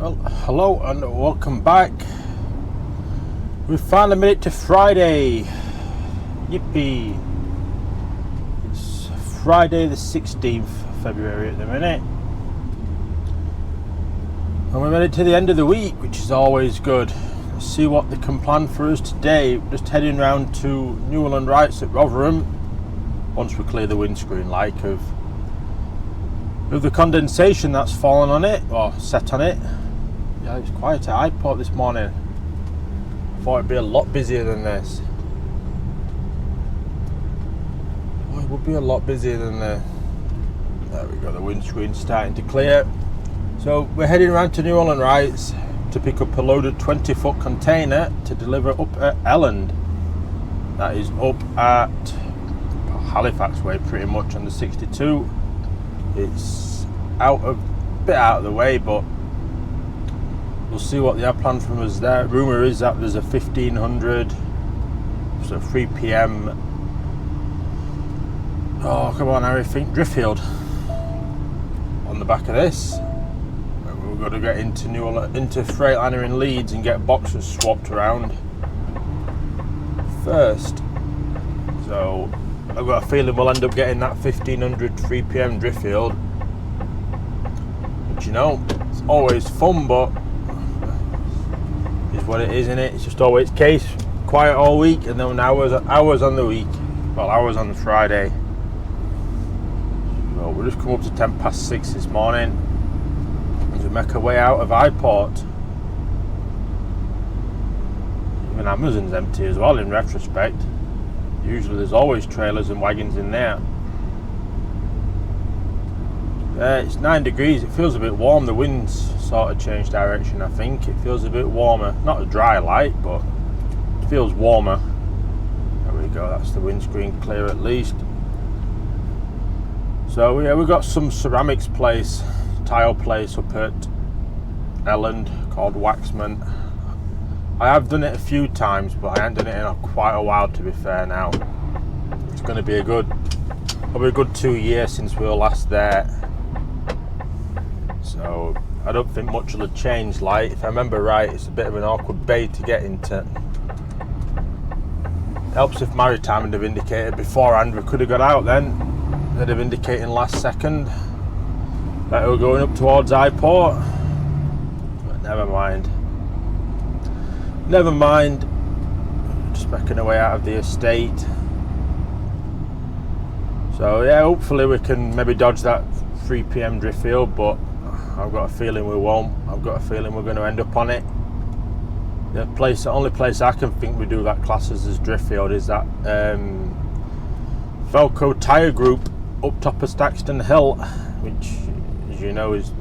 Well, hello and welcome back. We finally made it to Friday. Yippee. It's Friday the 16th of February at the minute. And we made it to the end of the week, which is always good. Let's see what they can plan for us today. We're just heading round to Newland Rights at Rotherham. Once we clear the windscreen like of the condensation that's fallen on it, or set on it. Yeah, it's quiet at Highport this morning. Thought it'd be a lot busier than this. Oh, it would be a lot busier than the... There we go, the windscreen's starting to clear. So we're heading around to Newland Rights to pick up a loaded 20-foot container to deliver up at Elland. That is up at Halifax way, pretty much on the 62. It's a bit out of the way, but we'll see what they have planned from us there. Rumour is that there's a 1500, so 3 PM. Oh, come on, Harry, think Driffield on the back of this. We're going to get into Freightliner in Leeds and get boxes swapped around first. So I've got a feeling we'll end up getting that 1500 3 PM Driffield. But you know, it's always fun, but it's what it is, isn't it? It's just always the case. Quiet all week, and then hours on the week. Well, hours on the Friday. So we'll just come up to 6:10 this morning and to make our way out of Highport. Even Amazon's empty as well in retrospect. Usually there's always trailers and wagons in there. It's 9 degrees, it feels a bit warm. The wind's sort of changed direction, I think. It feels a bit warmer. Not a dry light, but it feels warmer. There we go, that's the windscreen clear at least. So yeah, we've got some ceramics place, tile place up at Elland called Waxman. I have done it a few times, but I haven't done it in quite a while, to be fair now. It's going to be probably a good 2 years since we were last there. So I don't think much will have changed. Like, if I remember right, it's a bit of an awkward bay to get into. Helps if Maritime would have indicated beforehand. We could have got out then. They'd have indicated last second that we were going up towards Highport. But never mind. Never mind. Just making our way out of the estate. So yeah, hopefully we can maybe dodge that 3 PM Driffield, but I've got a feeling we won't. I've got a feeling we're going to end up on it. The only place I can think we do that classes as Driffield is that Velco Tyre Group up top of Staxton Hill, which, as you know, is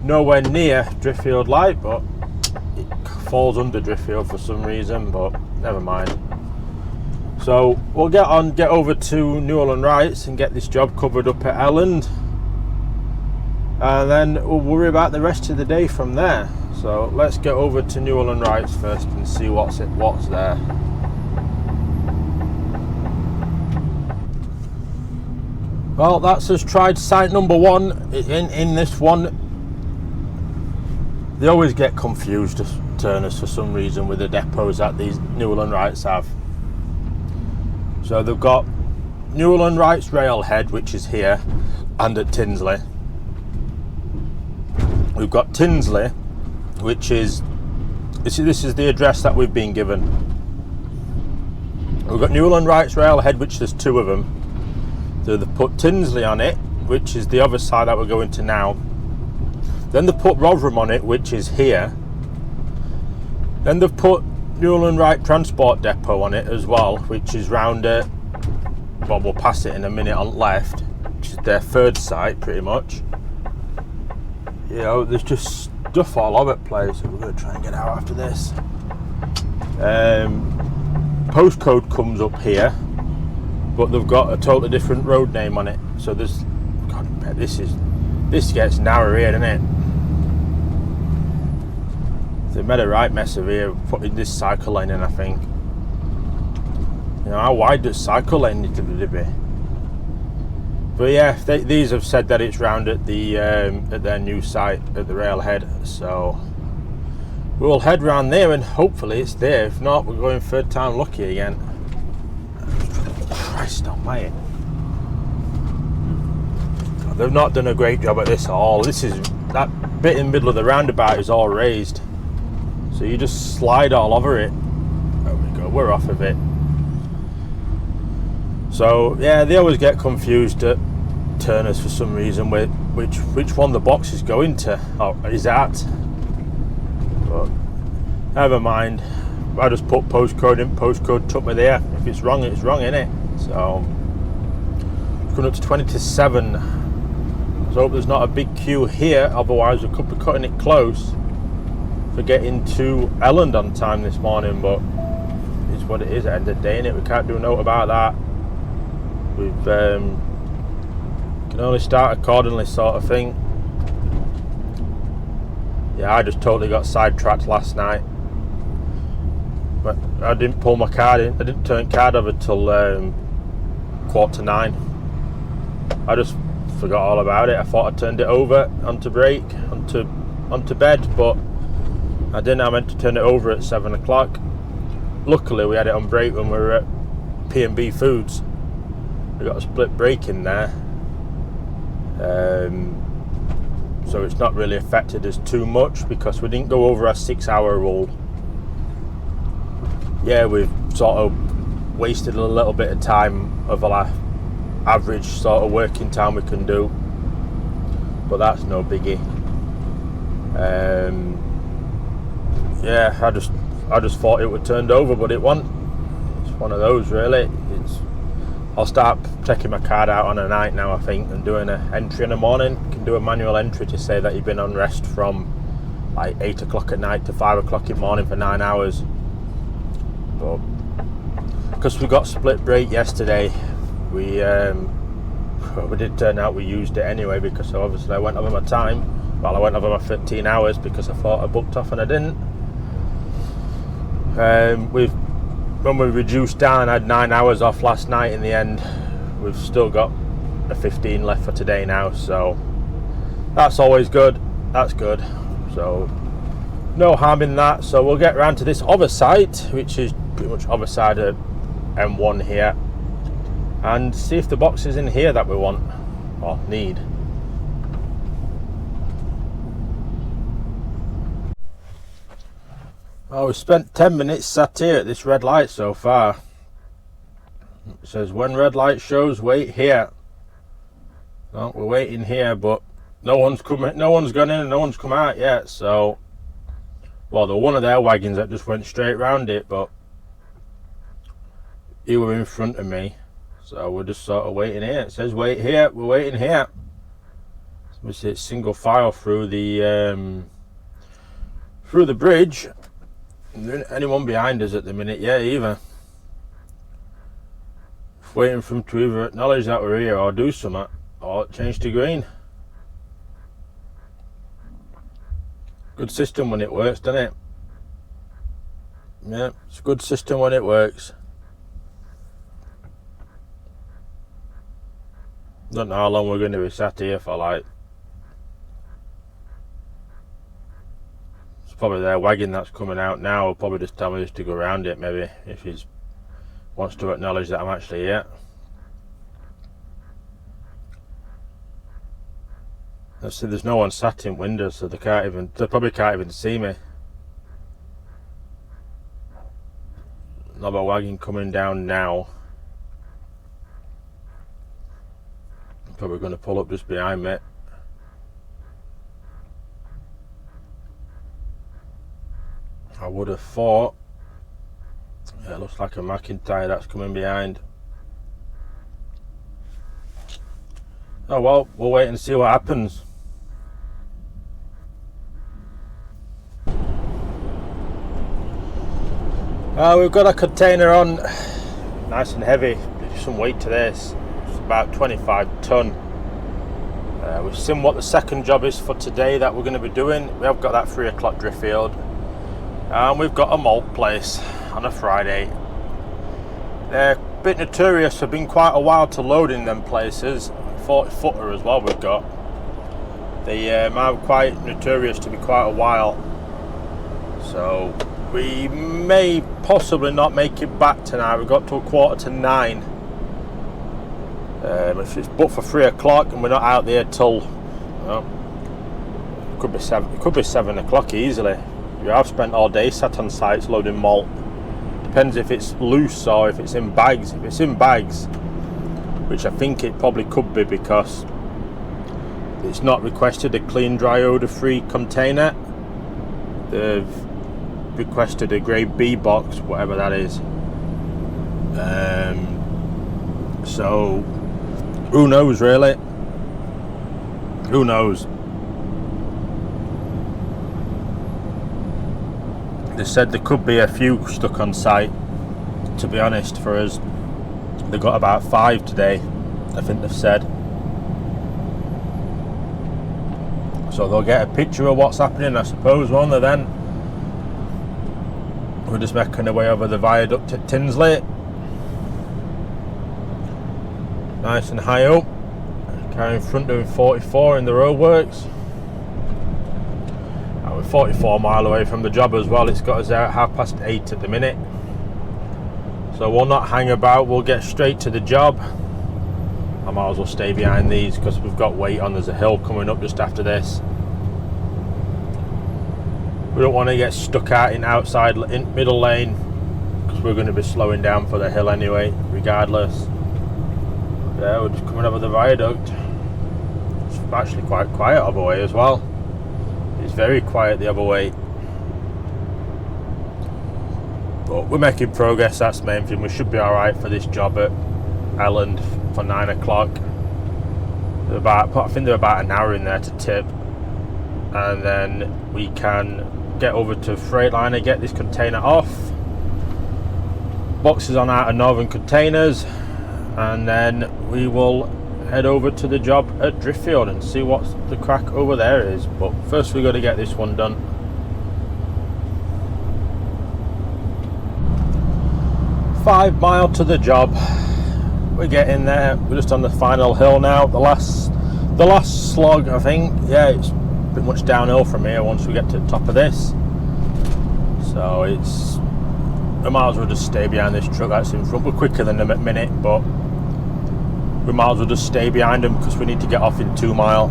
nowhere near Driffield Light, but it falls under Driffield for some reason, but never mind. So we'll get over to Newland Rights and get this job covered up at Elland, and then we'll worry about the rest of the day from there. So let's get over to Newland Rights first and see what's there. Well, that's us tried site number 1 in this one. They always get confused, Turners, for some reason, with the depots that these Newland Rights have. So they've got Newland Rights Railhead, which is here, and at Tinsley. We've got Tinsley, which is... This is the address that we've been given. We've got Newland Rights Railhead, which there's 2 of them. So they've put Tinsley on it, which is the other side that we're going to now. Then they've put Rotherham on it, which is here. Then they've put Newland Right Transport Depot on it as well, which is round it. Well, we'll pass it in a minute on left, which is their 3rd site, pretty much. You know, there's just stuff all over the place. We're going to try and get out after this. Postcode comes up here, but they've got a totally different road name on it. So there's... God, this gets narrow here, doesn't it? They made a right mess of here putting this cycle lane in, I think. You know, how wide does cycle lane need to be? But yeah, these have said that it's round at their new site at the railhead, so We'll head round there and hopefully it's there. If not, we're going third time lucky again. Christ almighty. They've not done a great job at this at all. This is, that bit in the middle of the roundabout is all raised. So you just slide all over it. There we go, we're off of it. So yeah, they always get confused at Turners for some reason with which one the box is going to, or is at. But never mind. I just put postcode in, postcode took me there. If it's wrong, it's wrong, innit? So coming up to 20 to 7. Let's hope there's not a big queue here, otherwise we could be cutting it close for getting to Elland on time this morning, but it's what it is at the end of the day, innit? We can't do a note about that. We've can only start accordingly, sort of thing. Yeah, I just totally got sidetracked last night. But I didn't pull my card in. I didn't turn card over till 8:45. I just forgot all about it. I thought I turned it over onto break, onto bed, but I didn't. I meant to turn it over at 7 o'clock. Luckily, we had it on break when we were at P&B Foods. We got a split break in there, so it's not really affected us too much because we didn't go over our 6-hour rule. Yeah, we've sort of wasted a little bit of time of our average sort of working time we can do, but that's no biggie. Yeah, I just thought it would turned over, but it wasn't. It's one of those, really. I'll start checking my card out on a night now, I think, and doing an entry in the morning. You can do a manual entry to say that you've been on rest from like 8 o'clock at night to 5 o'clock in the morning for 9 hours. But because we got split break yesterday, we did turn out we used it anyway, because obviously I went over my time. Well, I went over my 15 hours because I thought I booked off and I didn't. When we reduced down, I had 9 hours off last night in the end. We've still got a 15 left for today now, so that's always good. That's good. So no harm in that. So we'll get round to this other site, which is pretty much other side of M1 here, and see if the box is in here that we want or need. Oh, we've spent 10 minutes sat here at this red light so far. It says when red light shows, wait here. No, we're waiting here, but no one's come, no one's gone in and no one's come out yet. So, well, the one of their wagons that just went straight round it, but he were in front of me, so we're just sort of waiting here. It says wait here, we're waiting here. We see it's single file through the bridge. Anyone behind us at the minute? Yeah, either. Waiting for them to either acknowledge that we're here or do something, or change to green. Good system when it works, doesn't it? Yeah, it's a good system when it works. Don't know how long we're going to be sat here for, like. It's probably their wagon that's coming out now. Will probably just tell me just to go around it, maybe, if he wants to acknowledge that I'm actually here. Let's see, there's no one sat in windows, so they probably can't even see me. Another wagon coming down now. Probably going to pull up just behind me. I would have thought. Yeah, it looks like a McIntyre that's coming behind. Oh well, we'll wait and see what happens. We've got a container on, nice and heavy. There's some weight to this. It's about 25 ton. We've seen what the second job is for today that we're going to be doing. We have got that 3 o'clock Driffield, and we've got a malt place on a Friday. They're a bit notorious for being quite a while to load in them places. 40 footer as well we've got. They are quite notorious to be quite a while. So we may possibly not make it back tonight. We've got to 9:15. If it's booked for 3 o'clock and we're not out there till, well, it could be 7 o'clock easily. You have spent all day sat on sites loading malt. Depends if it's loose or if it's in bags. If it's in bags, which I think it probably could be because it's not requested a clean, dry, odour-free container. They've requested a grade B box, whatever that is. So who knows, really? Who knows? They said there could be a few stuck on site. To be honest, for us, they got about 5 today, I think they've said. So they'll get a picture of what's happening, I suppose, won't they then? We're just making our way over the viaduct at Tinsley. Nice and high up. Car in front doing 44 in the roadworks. And we're 44 mile away from the job as well. It's got us there at 8:30 at the minute. So we'll not hang about, we'll get straight to the job. I might as well stay behind these because we've got weight on. There's a hill coming up just after this. We don't want to get stuck out in middle lane because we're going to be slowing down for the hill anyway, regardless. Yeah, we're just coming over the viaduct. It's actually quite quiet other way as well. It's very quiet the other way. But we're making progress, that's the main thing. We should be alright for this job at Elland for 9 o'clock. I think they're about an hour in there to tip. And then we can get over to Freightliner, get this container off. Boxes on out of Northern Containers. And then we will head over to the job at Driffield and see what the crack over there is. But first we've got to get this one done. $5 miles to the job. We're getting there. We're just on the final hill now. The last slog, I think. Yeah, it's pretty much downhill from here once we get to the top of this. So we might as well just stay behind this truck that's in front. We're quicker than them at minute, but we might as well just stay behind them because we need to get off in 2 mile.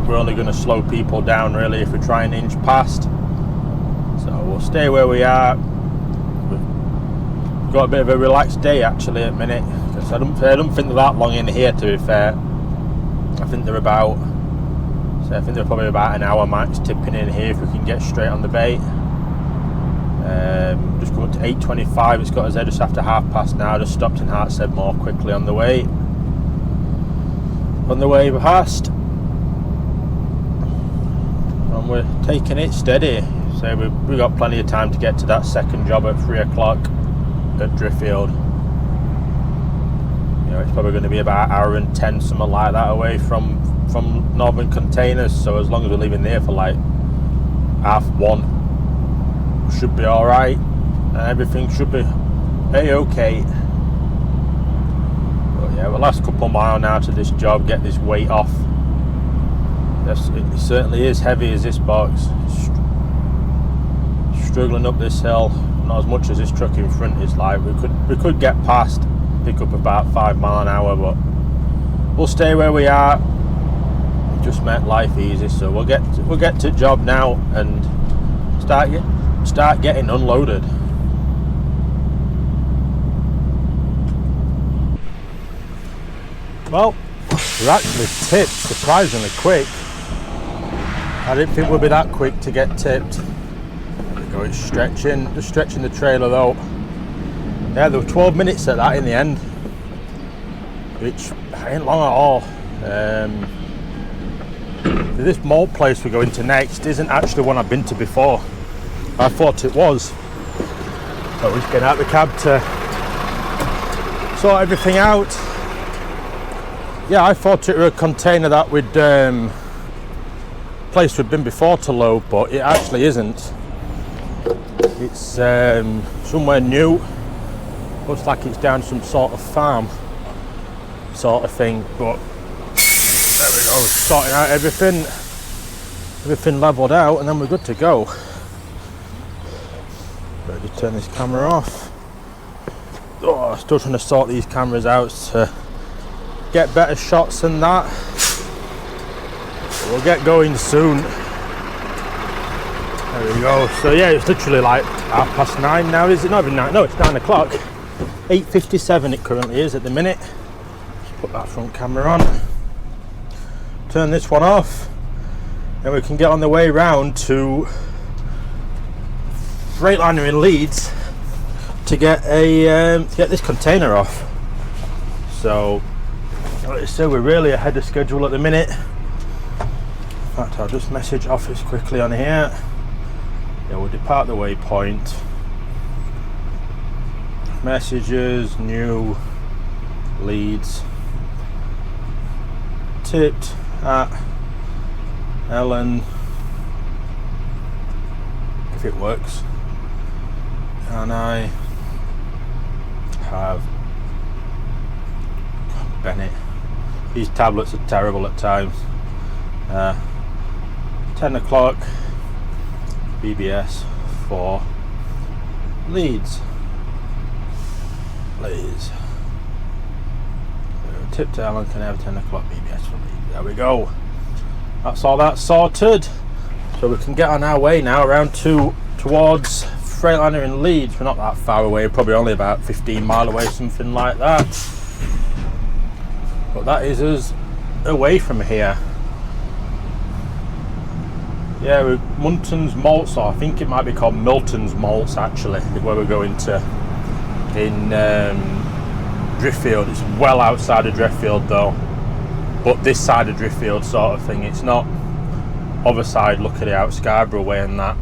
We're only going to slow people down really if we try and inch past. So we'll stay where we are. We've got a bit of a relaxed day actually at minute. Because I don't think they're that long in here, to be fair. I think they're probably about an hour max tipping in here if we can get straight on the bait. Just going to 8:25. It's got us there just after past now. Just stopped in Hartshead more quickly on the way past, and we're taking it steady. So we've got plenty of time to get to that second job at 3 o'clock at Driffield. You know, it's probably going to be about an hour and 10, something like that, away from Northern Containers. So as long as we're leaving there for like 1:30, should be all right, and everything should be a-okay. But yeah, the last couple of miles now to this job, get this weight off. Yes, it certainly is heavy as this box. Struggling up this hill, not as much as this truck in front is like. We could get past, pick up about 5 mile an hour, but we'll stay where we are. Just make life easy. So we'll get to job now and start getting unloaded. Well, we're actually tipped surprisingly quick. I didn't think we'd be that quick to get tipped. There we go, it's just stretching the trailer though. Yeah, there were 12 minutes at that in the end, which ain't long at all. This malt place we're going to next isn't actually one I've been to before. I thought it was. So we're just getting out of the cab to sort everything out. Yeah, I thought it was a container that we'd place we'd been before to load, but it actually isn't. It's somewhere new. Looks like it's down some sort of farm sort of thing, but there we go, sorting out everything levelled out, and then we're good to go. Ready to turn this camera off. Oh, still trying to sort these cameras out to get better shots than that. We'll get going soon. There we go. So yeah, it's literally like 9:30 now. Is it not even 9? No, it's 9 o'clock. 8:57 it currently is at the minute. Just put that front camera on. Turn this one off. And we can get on the way round to Freightliner in Leeds to get this container off. So like I said, we're really ahead of schedule at the minute. In fact, I'll just message office quickly on here. Yeah, we'll depart the waypoint. Messages, new, Leeds. Tipped at Ellen. If it works. And I have Bennett. These tablets are terrible at times. 10 o'clock BBS for Leeds. Please. Tip to Alan, can I have 10 o'clock BBS for Leeds? There we go. That's all that sorted. So we can get on our way now around towards Freightliner in Leeds. We're not that far away, probably only about 15 mile away, something like that. But that is us away from here. Yeah, we're Munton's Malts, or I think it might be called Milton's Malts actually, where we're going to in Driffield. It's well outside of Driffield though, but this side of Driffield sort of thing. It's not other side, look at it out Scarborough way and that.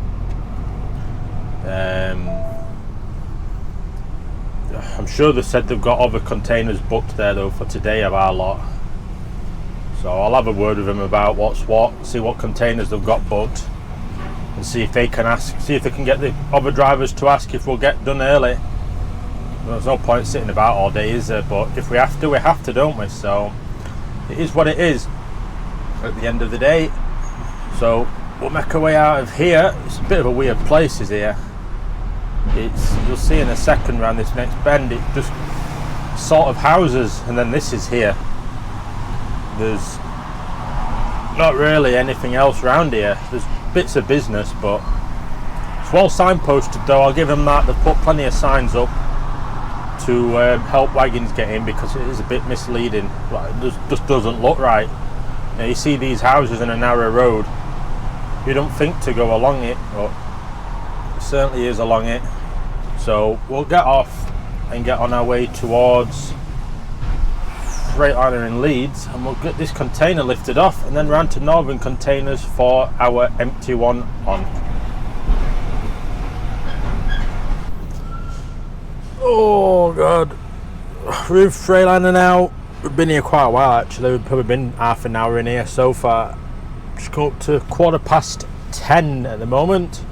I'm sure they said they've got other containers booked there though for today of our lot. So I'll have a word with them about what's what, see what containers they've got booked, and see if they can see if they can get the other drivers to ask if we'll get done early. There's no point sitting about all day, is there? But if we have to, we have to, don't we? So it is what it is at the end of the day. So we'll make our way out of here. It's a bit of a weird place, is here. You'll see in a second around this next bend, it just sort of houses, and then this is here. There's not really anything else around here. There's bits of business, but it's well signposted though. I'll give them that. They've put plenty of signs up to help wagons get in, because it is a bit misleading. It just doesn't look right. You see these houses in a narrow road, you don't think to go along it, but it certainly is along it. So we'll get off and get on our way towards Freightliner in Leeds, and we'll get this container lifted off and then round to Northern Containers for our empty one on. Oh god, we're in Freightliner now. We've been here quite a while actually. We've probably been half an hour in here so far. Just come up to 10:15 at the moment.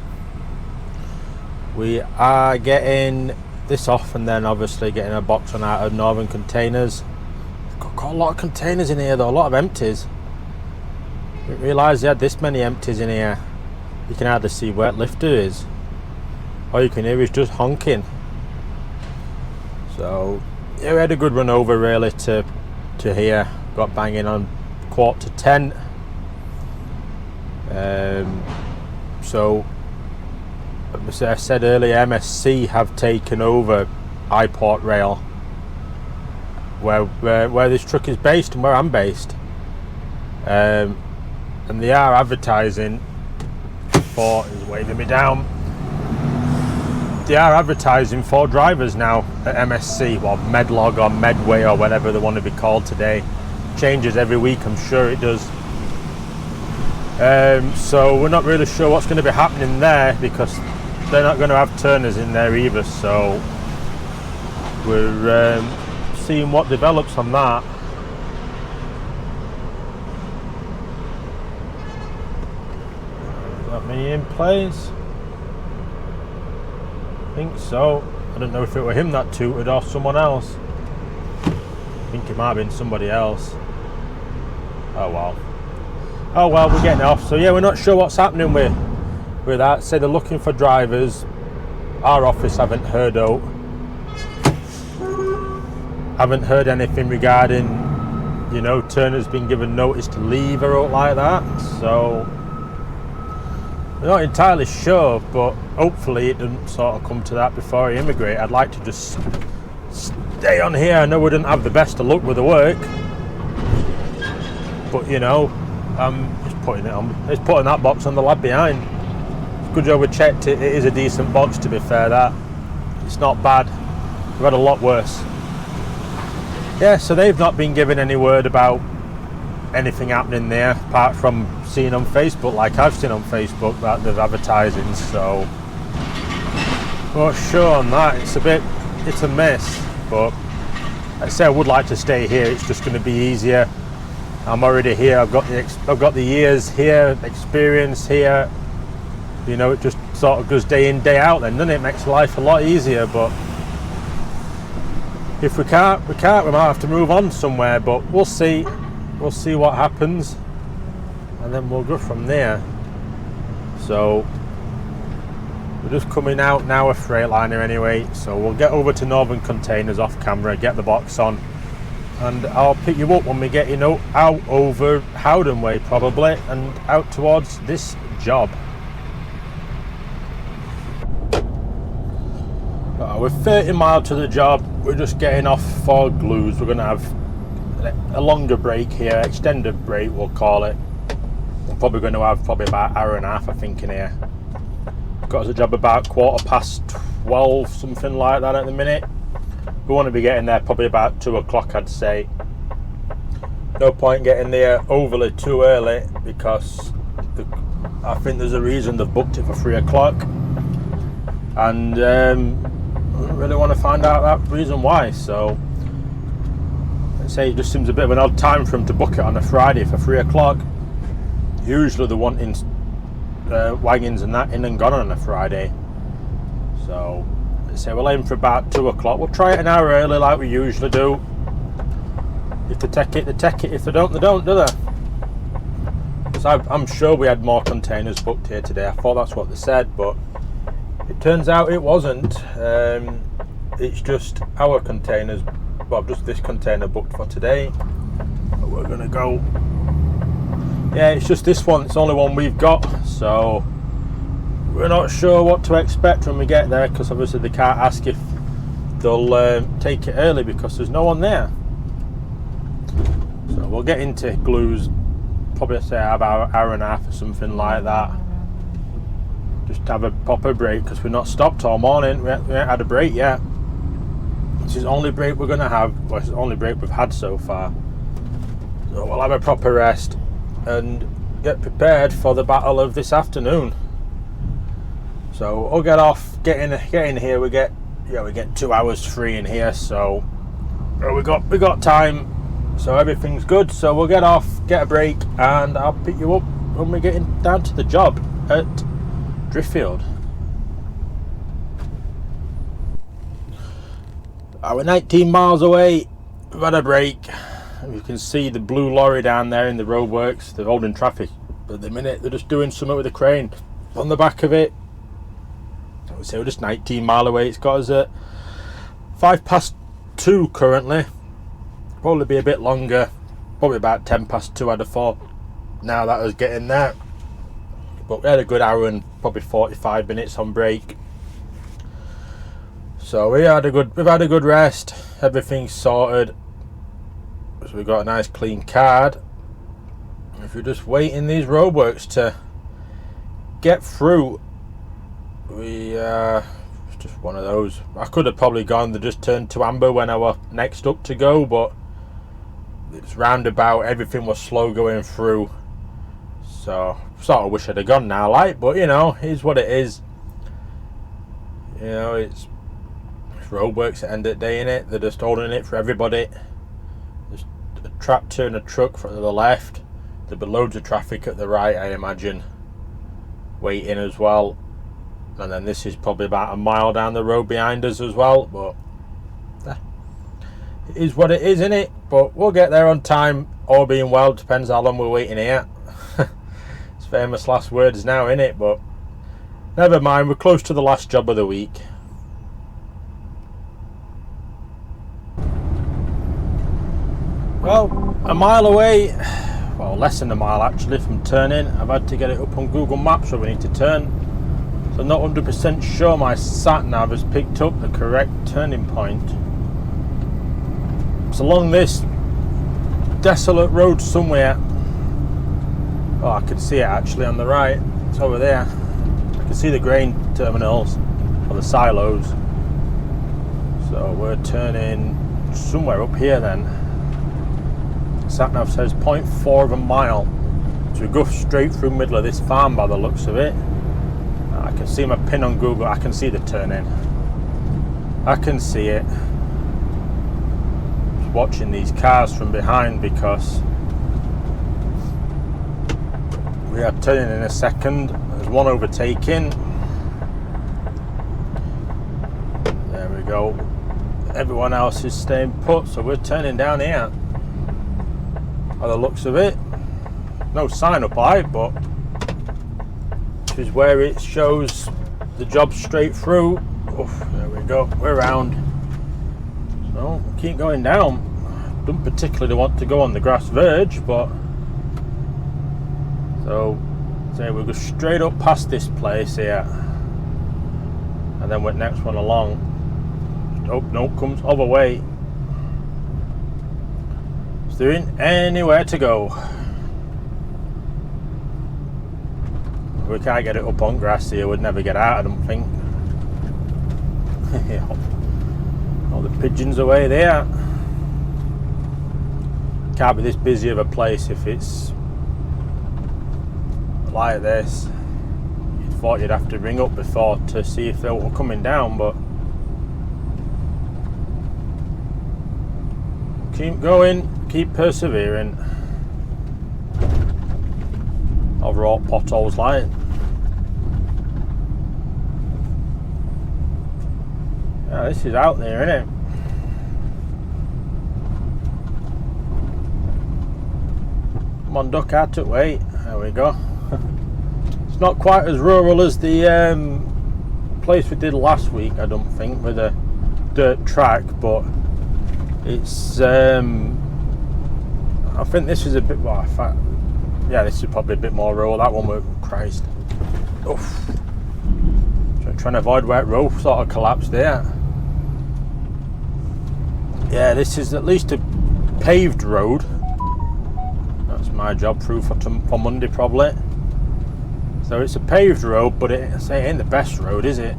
We are getting this off and then obviously getting a box on out of Northern Containers. We've got a lot of containers in here though, a lot of empties. Didn't realise they had this many empties in here. You can hardly see where the lifter is. All you can hear is just honking. So yeah, we had a good run over really to here. Got banging on 10:15. So as I said earlier, MSC have taken over iPort Rail, where this truck is based and where I'm based, and they are advertising for, he's waving me down, they are advertising for drivers now at MSC, or Medlog or Medway or whatever they want to be called today. Changes every week, I'm sure it does. So we're not really sure what's going to be happening there, because they're not going to have turners in there either, so we're seeing what develops on that. Is that me in place? I think so. I don't know if it were him that tooted or someone else. I think it might have been somebody else. Oh well. Oh well, we're getting off. So yeah, we're not sure what's happening with that. Say they're looking for drivers. our office haven't heard anything regarding, you know, Turner's been given notice to leave or out like that. So we're not entirely sure, but hopefully it doesn't sort of come to that before I immigrate. I'd like to just stay on here. I know we didn't have the best of luck with the work, but you know, just putting that box on the lad behind. Good job we checked it. It is a decent box, to be fair. That it's not bad. We've had a lot worse. Yeah, so they've not been given any word about anything happening there, apart from seeing on Facebook, like I've seen on Facebook, that they're advertising. So not sure on that. It's a mess, but like I say, I would like to stay here. It's just going to be easier. I'm already here. I've got the years here, experience here. You know, it just sort of goes day in, day out. Then, doesn't it? It makes life a lot easier. But if we can't, we might have to move on somewhere. But we'll see. We'll see what happens, and then we'll go from there. So we're just coming out now of Freightliner anyway. So we'll get over to Northern Containers off camera, get the box on, and I'll pick you up when we get, you know, out over Howden Way probably, and out towards this job. We're 30 miles to the job. We're just getting off for glues. We're going to have a longer break here, extended break we'll call it. We're probably going to have about an hour and a half, I think, in here. Got us a job about 12:15, something like that at the minute. We want to be getting there probably about 2 o'clock, I'd say. No point getting there overly too early, because I think there's a reason they've booked it for 3 o'clock, and I really want to find out that reason why. So I'd say it just seems a bit of an odd time for them to book it on a Friday for 3 o'clock. Usually they're wanting wagons and that in and gone on a Friday. So I'd say we'll aim for about 2 o'clock. We'll try it an hour early like we usually do. If they take it, they take it. If they don't, they don't, do they? Because I'm sure we had more containers booked here today. I thought that's what they said, but it turns out it wasn't. It's just our containers, well, just this container booked for today. But we're gonna go. Yeah, it's just this one. It's the only one we've got, so we're not sure what to expect when we get there, because obviously they can't ask if they'll take it early because there's no one there. So we'll get into glues, probably say about an hour and a half or something like that. Just have a proper break, because we're not stopped all morning. We haven't had a break yet. This is the only break we're going to have. Well, it's the only break we've had so far. So we'll have a proper rest and get prepared for the battle of this afternoon. So we'll get off, get in here. We get 2 hours free in here, so we got time. So everything's good. So we'll get off, get a break, and I'll pick you up when we get down to the job at Driffield. We're 19 miles away. We've had a break. You can see the blue lorry down there in the roadworks. They're holding traffic at the minute. They're just doing something with a crane on the back of it. I would say we're just 19 miles away. It's got us at 2:05 currently. Probably be a bit longer. Probably about 2:10 I'd have thought. Now that was getting there. But we had a good hour and probably 45 minutes on break. So we've had a good rest. Everything's sorted. So we've got a nice clean card. If you're just waiting these roadworks to get through, it's just one of those. I could have probably gone. They just turned to amber when I was next up to go, but it's roundabout. Everything was slow going through. So sort of wish I'd have gone now, like, but you know, it's what it is. You know, it's roadworks at the end of the day, innit? They're just holding it for everybody. There's a tractor and a truck from the left. There'll be loads of traffic at the right, I imagine, waiting as well. And then this is probably about a mile down the road behind us as well. But it is what it is, innit? But we'll get there on time, all being well. Depends how long we're waiting here. It's famous last words now, innit? But never mind, we're close to the last job of the week. a mile away, well less than a mile actually from turning. I've had to get it up on Google Maps where we need to turn. So I'm not 100% sure my sat nav has picked up the correct turning point. It's along this desolate road somewhere. Oh, I can see it actually on the right. It's over there. I can see the grain terminals or the silos. So we're turning somewhere up here then. Sat-nav says 0.4 of a mile. So we go straight through the middle of this farm by the looks of it. I can see my pin on Google. I can see the turn-in. I can see it. Just watching these cars from behind because we are turning in a second. There's one overtaking. There we go. Everyone else is staying put, so we're turning down here. By the looks of it, no sign up high, but this is where it shows the job straight through. Oof, there we go. We're round. So keep going down. Don't particularly want to go on the grass verge, but so say we'll go straight up past this place here, and then we're next one along. Oh no, comes other way. Is there anywhere to go? We can't get it up on grass here. We'd never get out, I don't think. All the pigeons away there. Can't be this busy of a place if it's like this. You'd thought you'd have to ring up before to see if they were coming down, but keep going, keep persevering. Overall potholes like. Yeah, this is out there, isn't it? Come on, duck out of the way. There we go. It's not quite as rural as the place we did last week, I don't think, with a dirt track, but it's I think this is a bit more, yeah, this is probably a bit more rural. That one were, Christ. Oof. Trying to avoid where road sort of collapsed there. Yeah, this is at least a paved road. That's my job through for Monday probably. So it's a paved road, but it ain't the best road, is it?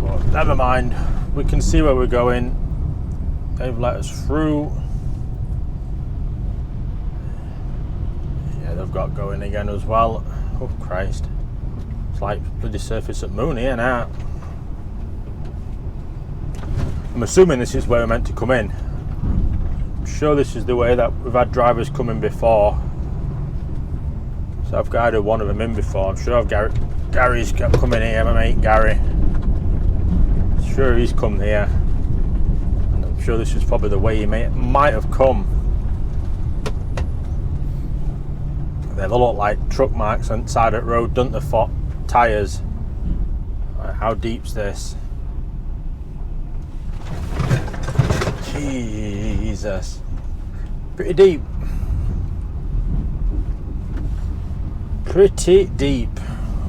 But never mind. We can see where we're going. They've let us through. Yeah, they've got going again as well. Oh Christ. It's like bloody surface at moon here now. I'm assuming this is where we're meant to come in. I'm sure this is the way that we've had drivers come in before. So I've guided one of them in before. I'm sure Gary's come in here, my mate Gary. Sure he's come here. And I'm sure this is probably the way he might have come. They look like truck marks on the side of the road, don't they, for tyres? Right, how deep's this? Jesus. Pretty deep. Pretty deep.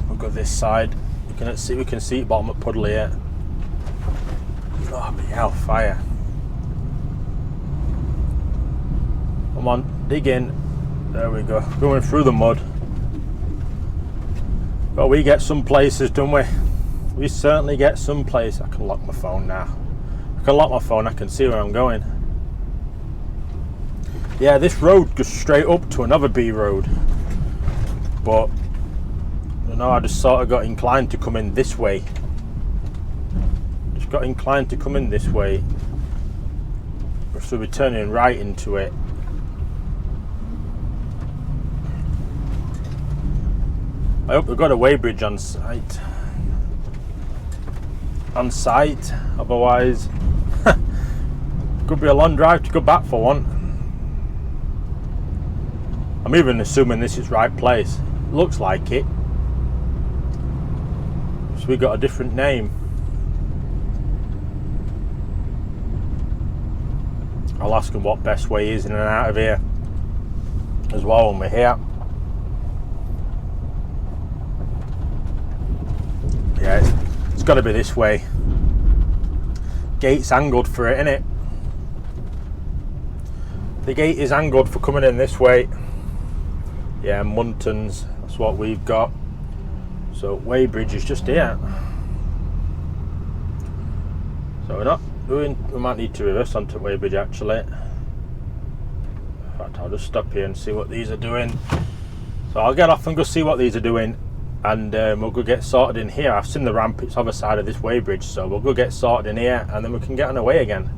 We'll go this side. We can see bottom of puddle here. Oh, me hellfire. Come on, dig in. There we go, going through the mud. Well, we get some places, don't we? We certainly get some place. I can lock my phone now. I can lock my phone, I can see where I'm going. Yeah, this road goes straight up to another B road. But, you know, I just sort of got inclined to come in this way. Just got inclined to come in this way. So we're turning right into it. I hope we've got a weighbridge on site. Otherwise, could be a long drive to go back for one. I'm even assuming this is right place. Looks like it. So we got a different name. I'll ask him what best way is in and out of here as well when we're here. Yeah, it's got to be this way. Gate's angled for it, innit? The gate is angled for coming in this way. Yeah, Muntons, that's what we've got. So Weybridge is just here. So we're not doing, we might need to reverse onto Weybridge actually. In fact, I'll just stop here and see what these are doing. So I'll get off and go see what these are doing, and we'll go get sorted in here. I've seen the ramp, it's other side of this Weybridge, so we'll go get sorted in here and then we can get on our way again.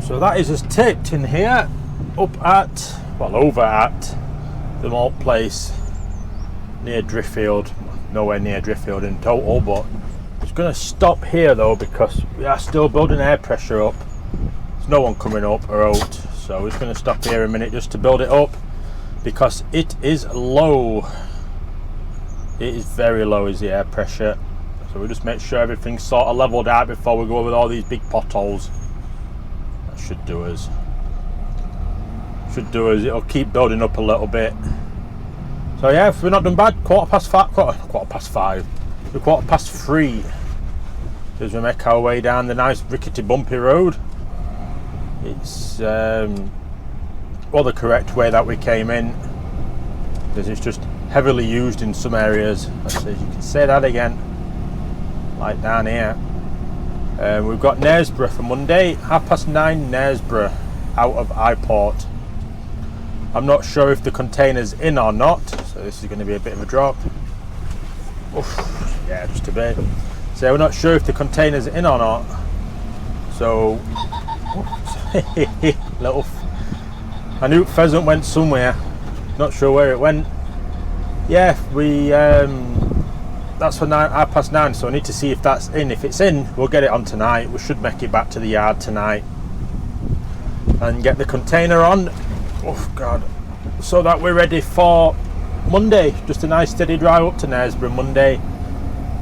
So that is us taped in here, up at, well, over at the malt place near Driffield. Nowhere near Driffield in total, but it's going to stop here though because we are still building air pressure up. There's no one coming up or out, so we're just going to stop here a minute just to build it up because it is low. It is very low is the air pressure, so we'll just make sure everything's sort of leveled out before we go with all these big potholes. That should do us. It'll keep building up a little bit. So yeah, if we're not done bad, quarter past 3 as we make our way down the nice rickety bumpy road. It's well, the correct way that we came in, because it's just heavily used in some areas. Let's see if you can say that again, like down here. We've got Knaresborough for Monday, 9:30 Knaresborough out of Eyeport. I'm not sure if the container's in or not, so this is going to be a bit of a drop. Oof, yeah, just a bit. So we're not sure if the container's in or not. So, I knew pheasant went somewhere. Not sure where it went. Yeah, we that's for 9:30, so I need to see if that's in. If it's in, we'll get it on tonight. We should make it back to the yard tonight and get the container on. Oh God, so that we're ready for Monday. Just a nice steady drive up to Knaresborough Monday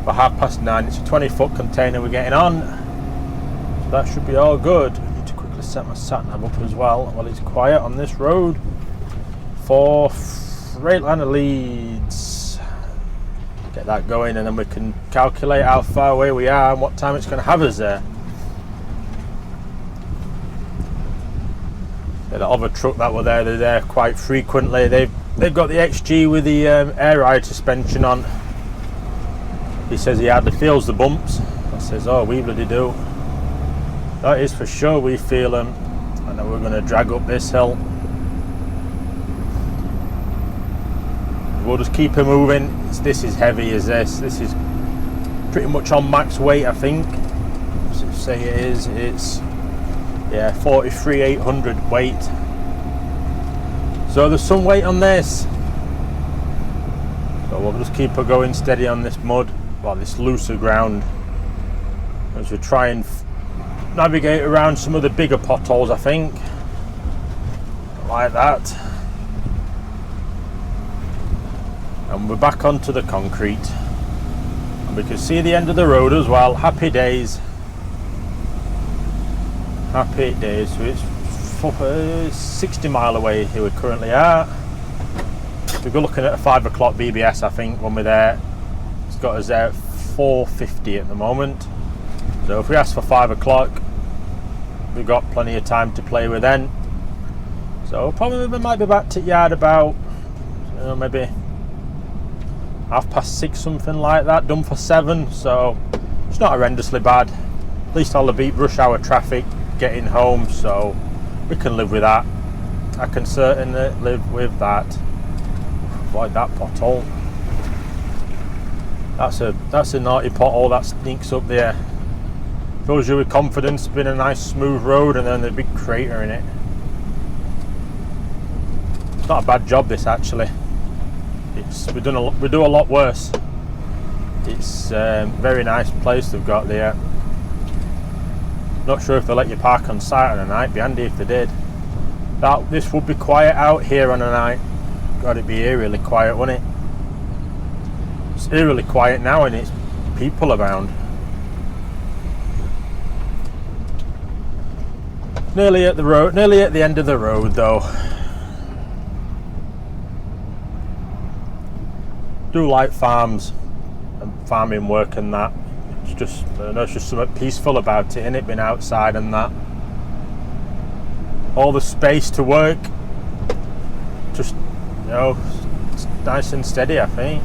for 9:30. It's a 20-foot container we're getting on, so that should be all good. I need to quickly set my sat nav up as well while it's quiet on this road for Freightliner Leeds. Get that going and then we can calculate how far away we are and what time it's going to have us there. That other truck that were there, they're there quite frequently. They've got the XG with the air ride suspension on. He says he hardly feels the bumps. I says, oh, we bloody do. That is for sure, we feel them. I know we're going to drag up this hill. We'll just keep it moving. This is heavy as this. This is pretty much on max weight, I think. Let's say it is. It's, yeah, 43,800 weight. So there's some weight on this. So we'll just keep her going steady on this mud, well, this looser ground, as we try and navigate around some of the bigger potholes, I think. Like that. And we're back onto the concrete. And we can see the end of the road as well. Happy days. Happy days. So it's 60 mile away here we currently are. We're looking at a 5 o'clock BBS, I think, when we're there. It's got us there at 4:50 at the moment. So if we ask for 5 o'clock, we've got plenty of time to play with then. So probably we might be back to yard about, maybe 6:30, something like that, done for 7. So it's not horrendously bad. At least I'll beat rush hour traffic getting home, so we can live with that. I can certainly live with that. Avoid that pothole. That's a naughty pothole that sneaks up there. Fills you with confidence, being a nice smooth road and then the big crater in it. It's not a bad job this actually. We do a lot worse. It's a very nice place they've got there. Not sure if they'll let you park on site on a night. Be handy if they did. This would be quiet out here on a night. God, it'd be eerily quiet, wouldn't it? It's eerily quiet now and it's people around. Nearly at the road, nearly at the end of the road though. Do like farms and farming work and that. It's just, I don't know, it's just something peaceful about it, innit? Being outside and that. All the space to work, just, you know, it's nice and steady, I think.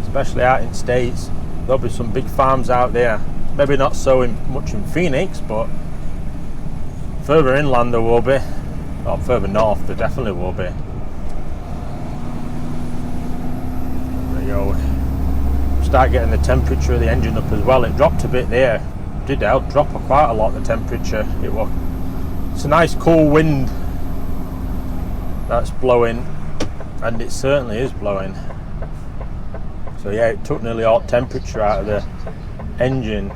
Especially out in States. There'll be some big farms out there. Maybe not so much in Phoenix, but further inland there will be. Or further north there definitely will be. There you go. Start getting the temperature of the engine up as well. It dropped a bit there. It did help drop quite a lot, the temperature. It's a nice cool wind that's blowing, and it certainly is blowing. So yeah, it took nearly all temperature out of the engine.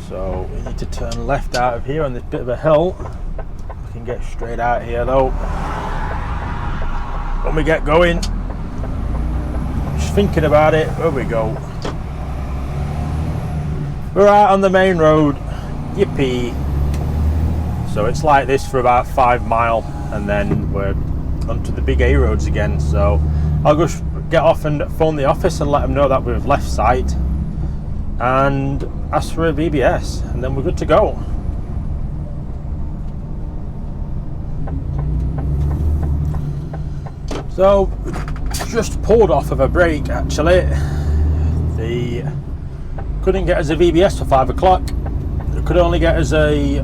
So we need to turn left out of here on this bit of a hill. We can get straight out here though. When we get going, just thinking about it, where we go. We're out on the main road, yippee. So it's like this for about 5 miles, and then we're onto the big A roads again. So I'll go get off and phone the office and let them know that we've left site and ask for a VBS, and then we're good to go. So just pulled off of a break actually. They couldn't get us a VBS for 5 o'clock. They could only get us a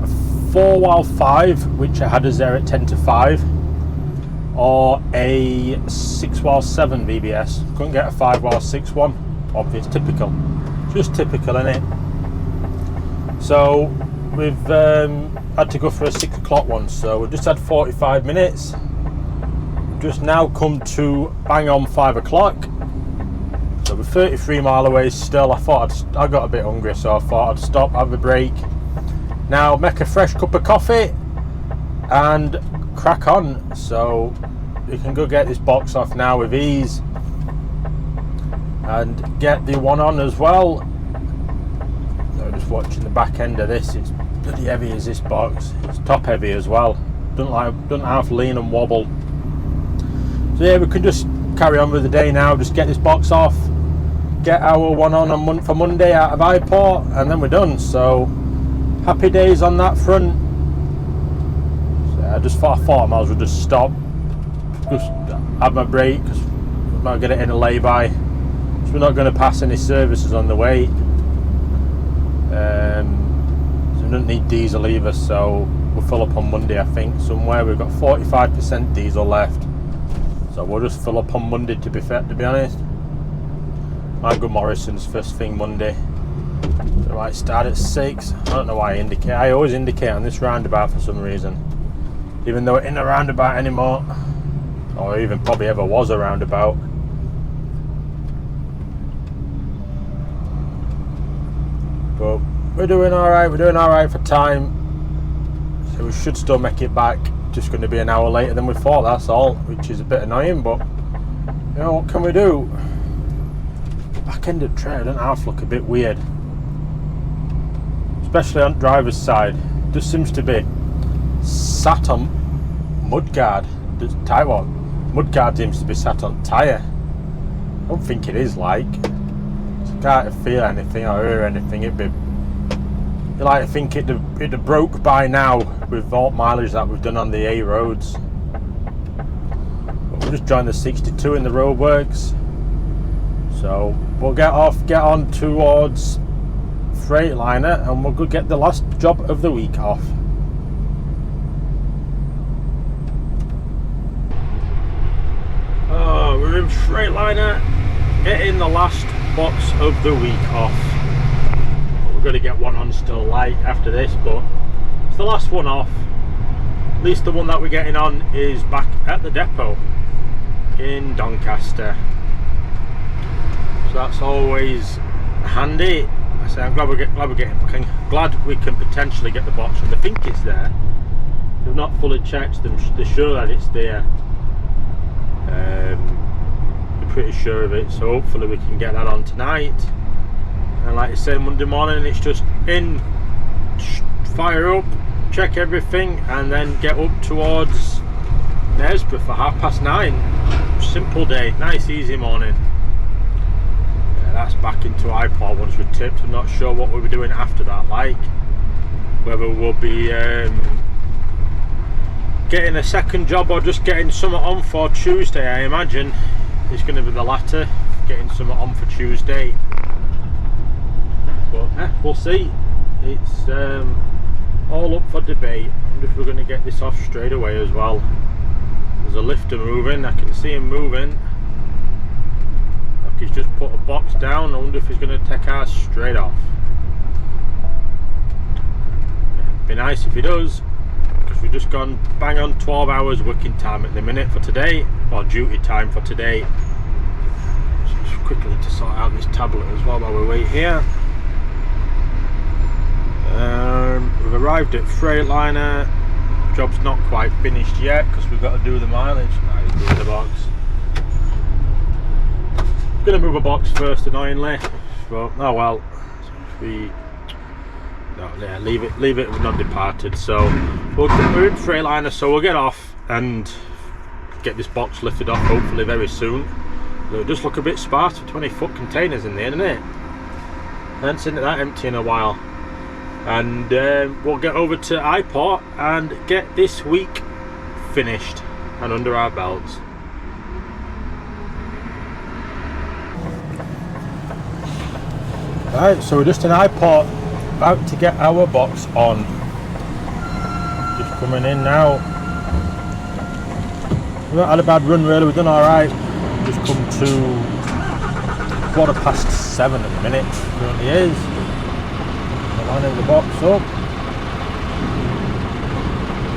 4x5, which I had us there at 10 to 5, or a 6x7 VBS. Couldn't get a 5x6 one. Obvious, typical. Just typical, innit? So we've had to go for a 6 o'clock one. So we've just had 45 minutes. Just now come to bang on 5 o'clock. So we're 33 mile away still. I got a bit hungry, so I thought I'd stop, have a break. Now make a fresh cup of coffee and crack on. So you can go get this box off now with ease and get the one on as well. So just watching the back end of this, it's bloody heavy as this box. It's top heavy as well. Doesn't have lean and wobble. So yeah, we can just carry on with the day now. Just get this box off, get our one on for Monday out of iPort, and then we're done. So happy days on that front. So I just thought I might as well just stop, just have my break, because we might get it in a lay-by. So we're not going to pass any services on the way. So we don't need diesel either, so we'll fill up on Monday I think somewhere. We've got 45% diesel left. So we'll just fill up on Monday to be honest. Might go Morrison's first thing Monday. So I might start at 6. I don't know why I indicate. I always indicate on this roundabout for some reason. Even though it isn't a roundabout anymore. Or even probably ever was a roundabout. But we're doing alright for time. So we should still make it back. Just going to be an hour later than we thought, that's all, which is a bit annoying, but you know, what can we do? Back end of tray doesn't half look a bit weird, especially on driver's side. Just seems to be sat on mudguard. Mudguard seems to be sat on tyre. I don't think it is, like, I can't feel anything or hear anything. It'd be, you like to think it'd have broke by now with all mileage that we've done on the A roads. But we'll just join the 62 in the roadworks. So we'll get on towards Freightliner, and we'll go get the last job of the week off. Oh, we're in Freightliner, getting the last box of the week off. We're going to get one on still light after this, but it's the last one off. At least the one that we're getting on is back at the depot in Doncaster. So that's always handy. I say I'm glad we can potentially get the box, and I think it's there. They've not fully checked them. They're sure that it's there. They're pretty sure of it. So hopefully we can get that on tonight. And like I say, Monday morning it's just in, fire up, check everything, and then get up towards Knaresborough for 9:30. Simple day, nice easy morning. That's back into iPort once we're tipped. I'm not sure what we'll be doing after that, like whether we'll be getting a second job or just getting something on for Tuesday. I imagine it's going to be the latter, getting something on for Tuesday, but we'll see. It's all up for debate. I wonder if we're going to get this off straight away as well. There's a lifter moving, I can see him moving. He's just put a box down. I wonder if he's going to take ours straight off. Be nice if he does, because we've just gone bang on 12 hours working time at the minute for today, or duty time for today. Just quickly to sort out this tablet as well while we wait here. We've arrived at Freightliner. Job's not quite finished yet because we've got to do the mileage. Nah, he's doing the box. Gonna move a box first, annoyingly, but oh well. Leave it with non-departed. So we're in Freightliner, so we'll get off and get this box lifted off hopefully very soon. It'll just look a bit sparse for 20-foot containers in there, doesn't it? I haven't seen it that empty in a while. And we'll get over to iPort and get this week finished and under our belts. Right, so we're just in iPort, about to get our box on. Just coming in now. We haven't had a bad run really, we've done alright. Just come to 7:15 at the minute, it currently is. Lining the box up.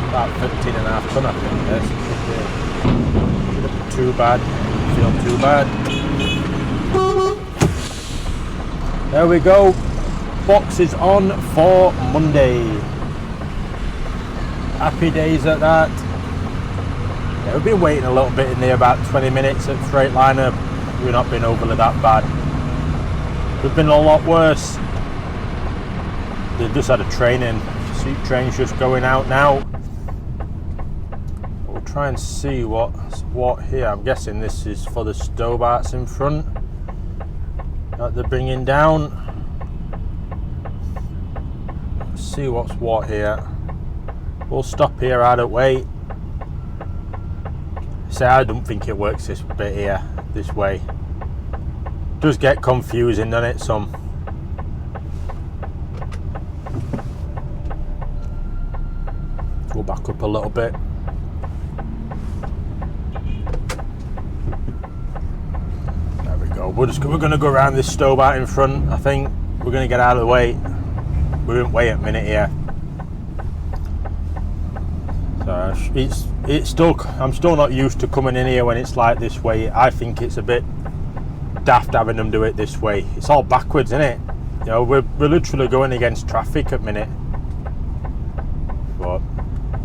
About 15.5 ton I think this. Shouldn't be too bad, feel too bad. There we go, box is on for Monday. Happy days at that. Yeah, we've been waiting a little bit in there, about 20 minutes at Freightliner. We've not been overly that bad. We've been a lot worse. They just had a training. See, train's just going out now. We'll try and see what's what here. I'm guessing this is for the Stobarts in front that they're bringing down. Let's see what's what here. We'll stop here, I don't wait. See, I don't think it works this bit here, this way. Does get confusing, doesn't it, some? Go back up a little bit. There we go. We're going to go around this Stobart in front. I think we're going to get out of the way. We're in way at minute here. So it's still. I'm still not used to coming in here when it's like this way. I think it's a bit daft having them do it this way. It's all backwards, isn't it? You know, we're literally going against traffic at minute. But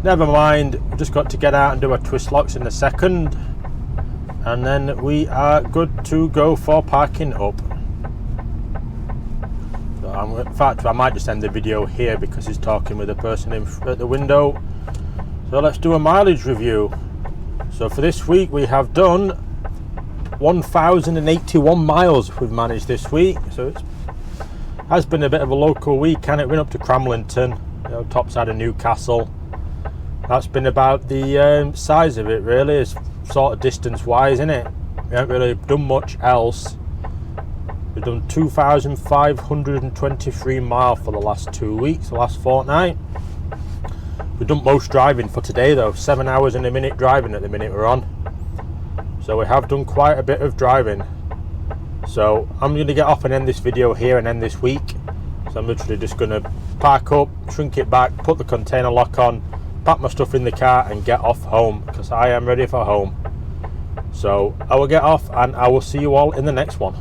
never mind, we've just got to get out and do our twist locks in a second, and then we are good to go for parking up. So in fact, I might just end the video here because he's talking with the person at the window. So let's do a mileage review. So for this week we have done 1,081 miles we've managed this week. So it has been a bit of a local week, and it went up to Cramlington, you know, top side of Newcastle. That's been about the size of it really, is sort of distance wise, isn't it? We haven't really done much else. We've done 2,523 miles for the last 2 weeks, the last fortnight. We've done most driving for today though, 7 hours and a minute driving at the minute we're on. So we have done quite a bit of driving. So I'm going to get off and end this video here and end this week. So I'm literally just going to park up, shrink it back, put the container lock on, pack my stuff in the car and get off home, because I am ready for home. So I will get off and I will see you all in the next one.